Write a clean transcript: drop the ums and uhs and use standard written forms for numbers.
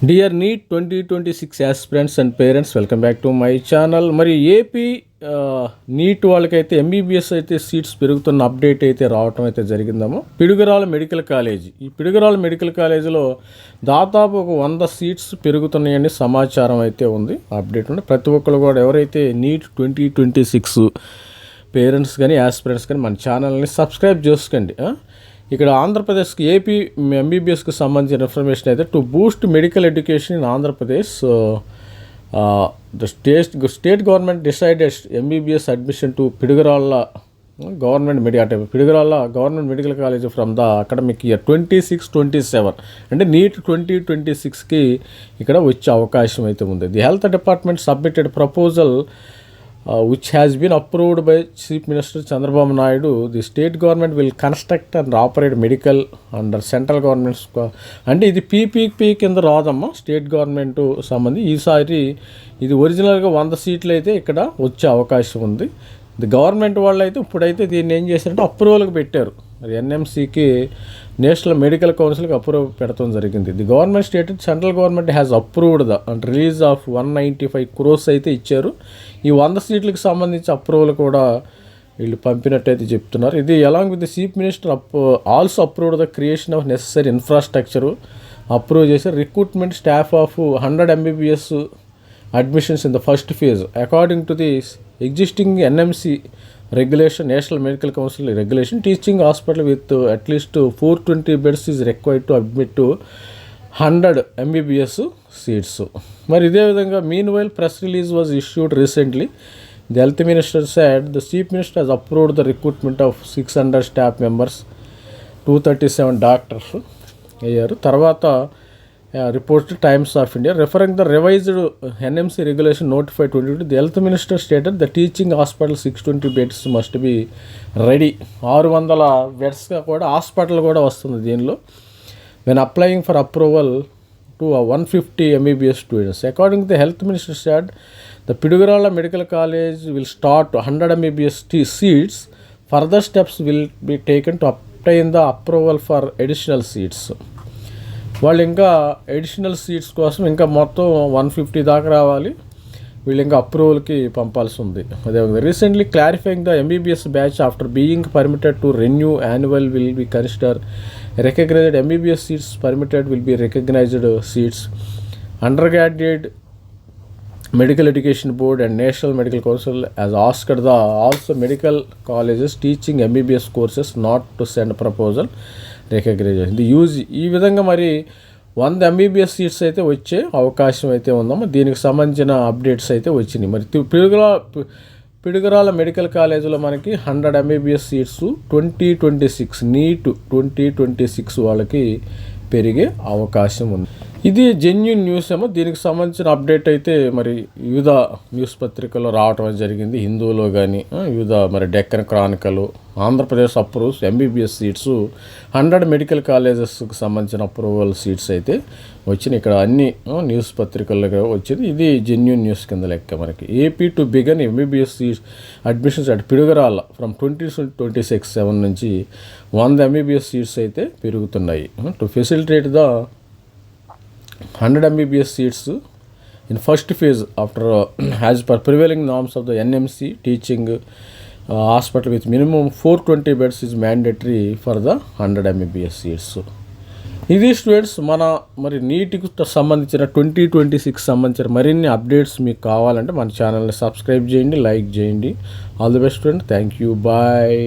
Dear NEET 2026 aspirants and parents, welcome back to my channel. మరి AP NEET వాళ్ళకైతే MBBS అయితే seats పెరుగుతున్న update అయితే రావటం అయితే జరిగిందాము. పిడుగురాల మెడికల్ కాలేజీ, ఈ పిడుగురాల మెడికల్ కాలేజీలో దాదాపు ఒక 100 సీట్స్ పెరుగుతున్నాయని సమాచారం అయితే ఉంది. అప్డేట్ ఉంది. ప్రతి ఒక్కరు కూడా ఎవరైతే నీట్ 2026 పేరెంట్స్ కానీ ఆస్పిరెంట్స్ కానీ మన ఛానల్ని సబ్స్క్రైబ్ చేసుకోండి. ఇక్కడ ఆంధ్రప్రదేశ్కి ఏపీ ఎంబీబీఎస్కి సంబంధించిన ఇన్ఫర్మేషన్ అయితే to Boost medical education in Andhra Pradesh the state government decided MBBS admission to Piduguralla Piduguralla government medical college from the academic year 26-27 అంటే నీట్ 2026కి ఇక్కడ వచ్చే అవకాశం అయితే ఉంది. The health department submitted proposal which has been approved by Chief Minister Chandrababu Naidu. The state government will construct and operate medical under central government's అంటే ఇది PPP కింద రాదమ్మా. స్టేట్ గవర్నమెంట్ సంబంధించి ఈసారి ఇది ఒరిజినల్గా 100 సీట్లు అయితే ఇక్కడ వచ్చే అవకాశం ఉంది. ది గవర్నమెంట్ వాళ్ళు అయితే ఇప్పుడైతే దీన్ని ఏం చేశారంటే అప్రూవల్కి పెట్టారు. మరి ఎన్ఎంసీకి నేషనల్ మెడికల్ కౌన్సిల్కి అప్రూవ్ పెట్టడం జరిగింది. The government stated central government has approved the release of 195 crores అయితే ఇచ్చారు. ఈ 100 సీట్లకు సంబంధించి అప్రూవల్ కూడా వీళ్ళు పంపినట్టయితే చెప్తున్నారు. ఇది along with the chief minister also approved the creation of necessary infrastructure approve చేశారు. Recruitment staff of 100 MBBS admissions in the first phase according to the existing NMC regulation, National Medical Council regulation. Teaching hospital with at least 420 beds is required to admit to 100 MBBS seats. మరి ఇదే విధంగా meanwhile press release was issued recently. The health minister said the chief minister has approved the recruitment of 600 staff members, 237 doctors అయ్యారు. తర్వాత reported Times of India referring the revised NMC regulation notified 2020, the health minister stated the teaching hospital 620 beds must be ready. 600 బెడ్స్గా కూడా hospital కూడా వస్తుంది దీనిలో. when applying for approval to 150 MBBS students. According to the health minister said, the Pidugurala Medical College will start 100 MBBS seats. Further steps will be taken to obtain the approval for additional seats. వాళ్ళు ఇంకా additional seats కోసం ఇంకా మొత్తం 150 దాకా రావాలి. వీళ్ళు ఇంకా అప్రూవల్కి పంపాల్సి ఉంది. అదేవిధంగా recently clarifying the MBBS batch after being permitted to renew annual will be consider recognised MBBS seats permitted will be recognised seats. Undergraduate medical education board and national medical council has asked the also medical colleges teaching MBBS courses not to send proposal recognition the use. ఈ విధంగా మరి 100 MBBS seats అయితే వచ్చే అవకాశం అయితే ఉందమ్మా. దీనికి సంబంధించిన అప్డేట్స్ అయితే వచ్చినాయి. మరి పిడుగురాల మెడికల్ కాలేజీలో మనకి 100 MBBS సీట్స్ 2026 నీట్ 2026 వాళ్ళకి పెరిగే అవకాశం ఉంది. ఇది జెన్యూన్ న్యూస్ ఏమో. దీనికి సంబంధించిన అప్డేట్ అయితే మరి వివిధ న్యూస్ పత్రికల్లో రావటం జరిగింది. హిందూలో కానీ వివిధ మరి Deccan Chronicle, Andhra Pradesh approves MBBS seats 100 medical కాలేజెస్కి సంబంధించిన అప్రూవల్ సీట్స్ అయితే వచ్చినాయి. ఇక్కడ అన్ని న్యూస్ పత్రికల్లో వచ్చింది. ఇది జెన్యూన్ న్యూస్ కింద లెక్క. మనకి AP to begin MBBS seats admissions at Piduguralla from 2026 నుంచి 100 MBBS సీట్స్ అయితే పెరుగుతున్నాయి. To facilitate the 100 MBBS seats in first phase after as per prevailing norms of the NMC, teaching hospital with minimum 420 beds is mandatory for the 100 MBBS seats. ఇది students మరి నీట్కి సంబంధించిన 2026 సంబంధించిన మరిన్ని updates మీకు కావాలంటే మన ఛానల్ని సబ్స్క్రైబ్ చేయండి, లైక్ చేయండి. All the best student. Thank you. Bye.